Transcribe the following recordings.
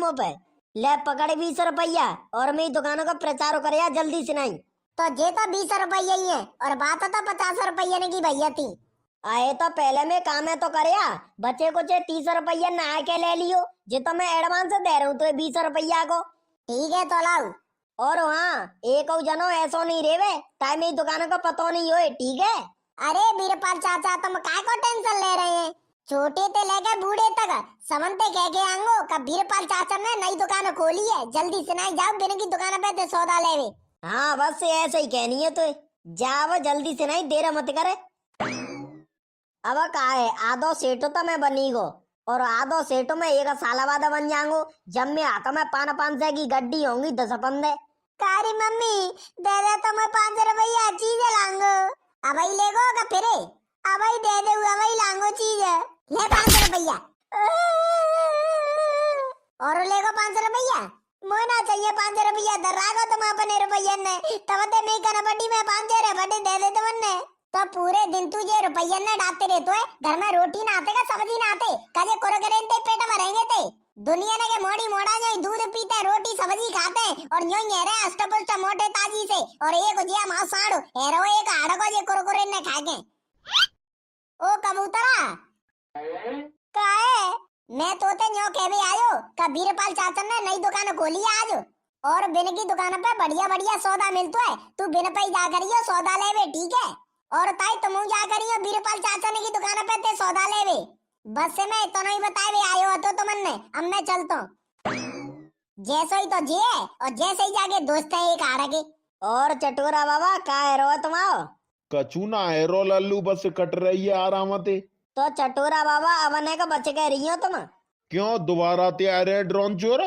मुँह पे। ले पकड़ 20 रुपया और मेरी दुकानों का प्रचार करे जल्दी से नहीं। तो जे तो 20 रुपया ही है और बात तो 50 रुपया ने की भैया थी। आए तो पहले में काम है तो करया, बचे कुछ 30 रुपया नहा के ले लियो। जे तो मैं एडवांस दे रहा हूँ तो 20 रुपया को। ठीक है तो लाओ। और हाँ एक और जनो ऐसो नहीं रेवे टाइम मेरी दुकानों का पतो नहीं होए, ठीक है। अरे बीरपाल चाचा तुम काय को टेंशन ले रहे हैं, छोटे ते लेके बूढ़े तक समझते कह के आंगो का बीरपाल चाचा ने नई दुकान खोली है, जल्दी से नहीं जाओ बिन की दुकान पे ते सौदा लेवे। हाँ बस ऐसे ही कहनी है तो जाओ जल्दी से नहीं, देर मत करे। अब का है आधो सेठ तो मैं बनी गो और आधो सेठ में एक साल बाद बन जाऊंगो जब मैं हाथ में 500 की गड्डी होंगी 10 पंदे। कारी मम्मी दे दे तो मैं 5 रुपया चीज लांगो। अब ही लेगो का फिरे अब ही दे दे अब ही लांगो चीज ले 5 रुपया और लेगो 5 रुपया। मोना चाहिए 5 रुपया दरागो तुम अपने रुपये ने तब ते नहीं करना पड़ी मैं 5 रे बड़े दे दे तुमने तो पूरे दिन तुझे रुपये ने डालते रहते है, घर में रोटी ना आते का सब्जी ना आते कजे कोरो करे ते पेट में रहेंगे ते दुनिया ने के मोड़ी मोड़ा जो दूध पीते रोटी सब्जी खाते और यूं ही रहे अष्टपुष्ट मोटे ताजी से और एक जिया मां साड़ो हेरो एक आड़ को जे कुरकुरे ने खा के। ओ कबूतरा काहे मैं तोते न्यो के भी आयो का बीरपाल चाचा ने नई दुकान खोली है आज और बिन की दुकान पे बढ़िया बढ़िया सौदा मिलतो है, तू बिन पे जा करियो सौदा लेवे ठीक है। और ताई तुम जा करियो बीरपाल चाचा ने की दुकान पे ते सौदा लेवे। बस से मैं तो नहीं बताए आयो तो तुमने अब मैं चलता जैसे ही तो जे और जैसे ही जाके दोस्त है एक आ रखे। और चटोरा बाबा का रो तुम आओ कछु ना हेरो लल्लू बस कट रही है आराम ते। तो चटोरा बाबा अवने को बच के रही हो तुम। क्यों दोबारा ते आ रहे ड्रोन चोर?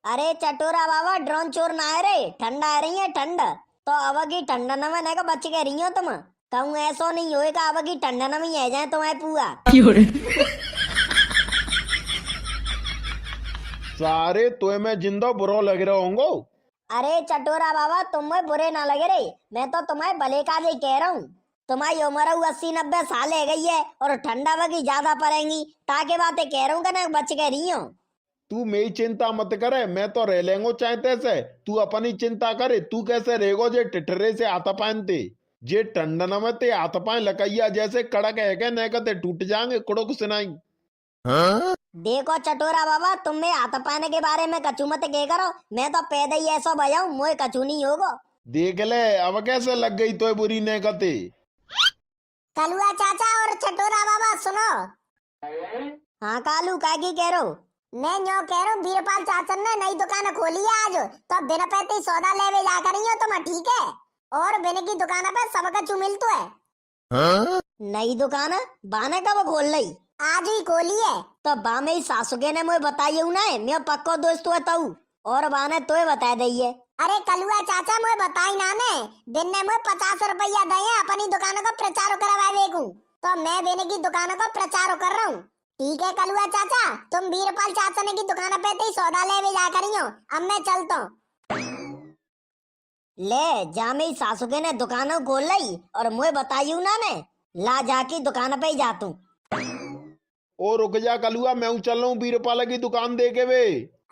अरे चटोरा बाबा ड्रोन चोर ना आ रहे ठंड आ रही है ठंड तो अब की ठंड न को बच के रही हो तुम। कहूँ ऐसो नहीं होएगा अब की ठंड न में आ जाए तुम्हें पूरा। सारे तो मैं जिंदा बुरा लग रहा होंगे। अरे चटोरा बाबा तुम्हें बुरे ना लगे रे, मैं तो तुम्हें भले का ही कह रहा हूँ। तुम्हारी उम्र 80-90 साल है गई है और ठंडा वगी ज्यादा पड़ेंगी ताकि बातें कह रहा हूँ कि ना बच के रही हो। तू मेरी चिंता मत करे, मैं तो रह लेंगो चाहते से, तू अपनी चिंता करे। तू कैसे रहेगो जे टिटरे से आता पहनते जे टंडन में ते हाथ पाए लकैया जैसे कड़क है के न कहते टूट जाएंगे कुड़क सुनाई। हाँ? देखो चटोरा बाबा तुम्हें हाथ पाने के बारे में कचू मत कह करो, मैं तो पैदा ही ऐसा बजाऊं मोए कचू नहीं होगो। देख ले अब कैसे लग गई तो बुरी ने कहते। कलुआ चाचा और चटोरा बाबा सुनो। हाँ कालू का की कह रहो? मैं न्यो कह रहा हूँ बीरपाल चाचा ने नई दुकान खोली है आज तो बिन पैते ही सौदा लेवे जा करियो तुम ठीक है। और बिन की दुकान पे सब कछु मिलतो है। हाँ? नई दुकान बाने कब खोल ली? आज ही खोली है। तो बा मेरी सासुगे ने मुझे बताइए ना, मैं पक्को दोस्त हुआ ताऊ और बाने तो बता दइए। अरे कलुआ चाचा मुझे बताई ना ने बिन ने मुझे 50 रुपया दिए अपनी दुकान को प्रचार करवावे को तो मैं बिन की दुकान को प्रचार कर रहा हूँ ठीक है। कलुआ चाचा तुम बीरपाल चाचा ने की दुकान पे ही सौदा लेवे जा करियो अब मैं चलता हूँ। ले जा मेरी सासुगे ने दुकान खोल ली और मुझे बताइयो ना ने ला जाके दुकान पे ही जातू। ओ रुक जा कलुआ मैं चल रहा हूँ बीरपाल की दुकान देके वे।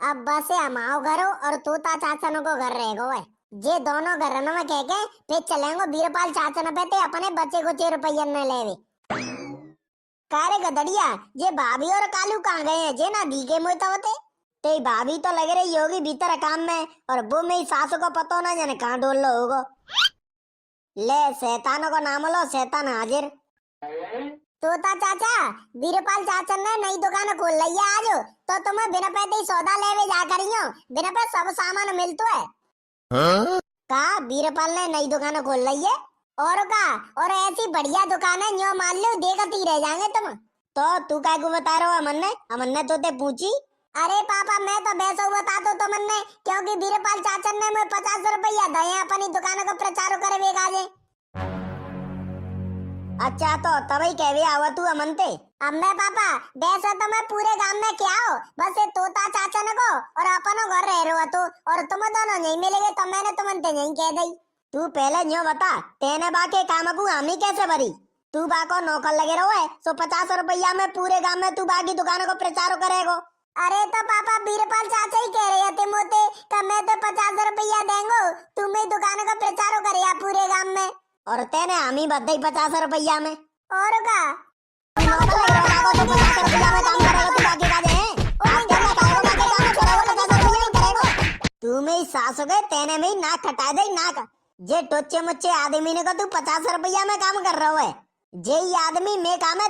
अब बस हम आओ घरों और तोता चाचा को घर रहेगो है जे दोनों घर में कह के फिर चलेंगे बीरपाल चाचा पे ते अपने बच्चे को 6 रुपया न लेवे। कारे गदड़िया जे भाभी और कालू कहाँ गए हैं जे ना दीगे मुझे तो होते ते भाभी तो लग रही होगी भीतर काम में और वो मेरी सासू को पता ना जाने कहाँ डोल लो होगो। ले शैतानों को नाम लो शैतान हाजिर। तोता चाचा बीरपाल चाचा ने नई दुकान खोल ली है आज तो तुम्हें बिना पैसे ही सौदा लेवे जा करियो बिना पे सब सामान मिलतो है। हाँ? का बीरपाल ने नई दुकान खोल ली है और का और ऐसी बढ़िया दुकान है न्यो मान लो देखती रह जाएंगे तुम। तो तू काय को बता रहा हो अमन ने तो ते पूछी। अरे पापा मैं तो वैसे बता दो तुमने क्योंकि बीरपाल चाचा ने मुझे 50 रुपया दिए अपनी दुकान का प्रचार करे बेगाजे। अच्छा तो तभी कहवे आवा तू अमन ते। अब मैं पापा वैसे तो मैं पूरे गांव में क्या हो बस ये तोता चाचा ने को और अपनो घर रह रहा तो और तुम दोनों नहीं मिलेगे तो मैंने तुमने नहीं कह दी। तू पहले न्यो बता तेने बाके काम को हामी कैसे भरी? तू बाको नौकर लगे रहो है सो 50 रुपया में पूरे गांव में तू बाकी दुकानों को प्रचार करेगो। अरे तो पापा बीरपाल चाचा ही दुकान का प्रचार करे पूरे गांव में। और तेने हम ही बद्दे 50 रुपया में। और का नौकर लग रहा है, तो 50 रुपया में काम करेगा तू बाकी काजे हैं? आप क्या बताओ बाकी काम करेगा 50 रुपया में करेगा? तू में ही सास हो गए, तेने में ही नाक कटा दे नाक। जे टोचे मुच्चे आदमी ने को तू 50 रुपया में काम कर रहा है, जे ही आदमी में काम है